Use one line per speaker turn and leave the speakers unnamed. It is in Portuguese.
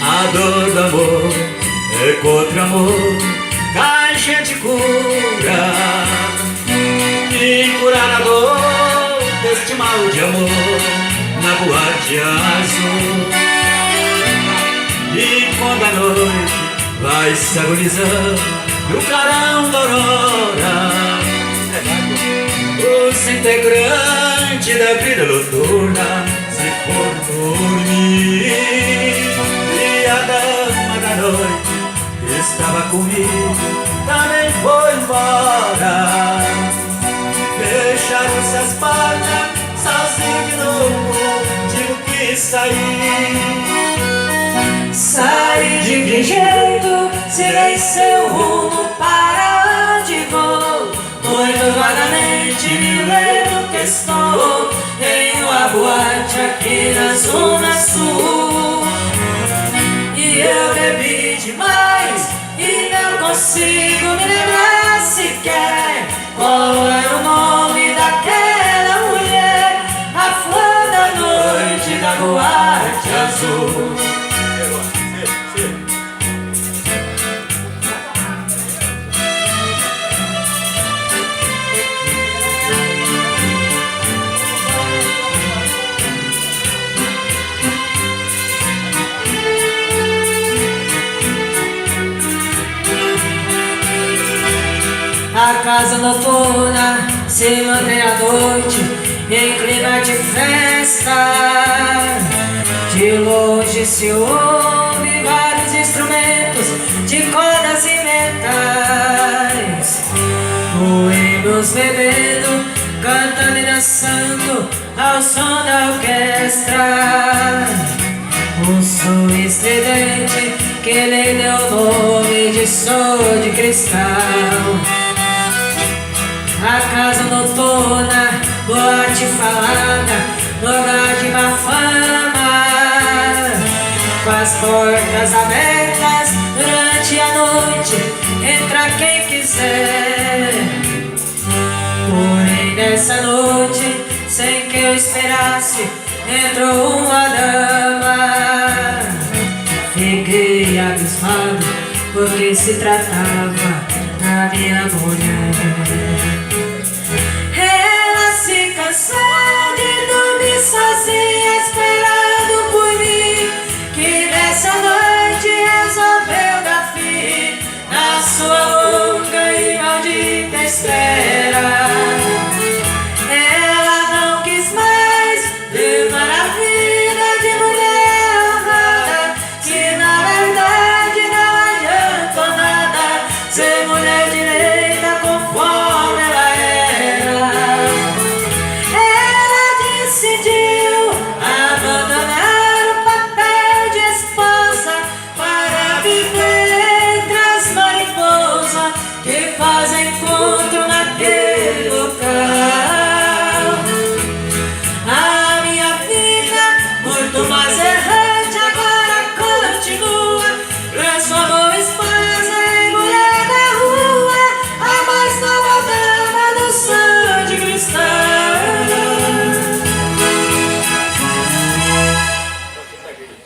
A dor do amor é contra amor que a gente cura, e curar a dor deste mal de amor na boate azul. E quando a noite vai se agonizando no clarão da aurora, os integrantes da vida noturna se foram dormir, e a dama da noite que estava comigo também foi embora. Fecharam-se as portas, sozinho de novo, digo que
saí de que jeito, sei seu rumo, para onde vou. Muito vagamente me lembro que estou em uma boate aqui na Zona Sul. E eu bebi demais e não consigo me lembrar sequer qual era o nome daquela mulher, a flor da noite da boate azul. A casa noturna se mantém à noite em clima de festa. De longe se ouve vários instrumentos de cordas e metais, boêmios bebendo, cantando e dançando ao som da orquestra. Um som estridente que lhe deu o nome de som de cristal. A casa noturna, boate falada, lugar de má fama, com as portas abertas durante a noite, entra quem quiser. Porém nessa noite, sem que eu esperasse, entrou uma dama. Fiquei abismado, porque se tratava da minha mulher. Ela se cansou de dormir sozinha, esperando por mim, que nessa noite resolveu dar fim na sua longa e maldita espera. Ela não quis mais levar a vida de mulher amada, que na verdade não adianta nada ser mulher direita conforme ela era. Ela decidiu abandonar o papel de esposa para viver entre as mariposas que fazem encontro na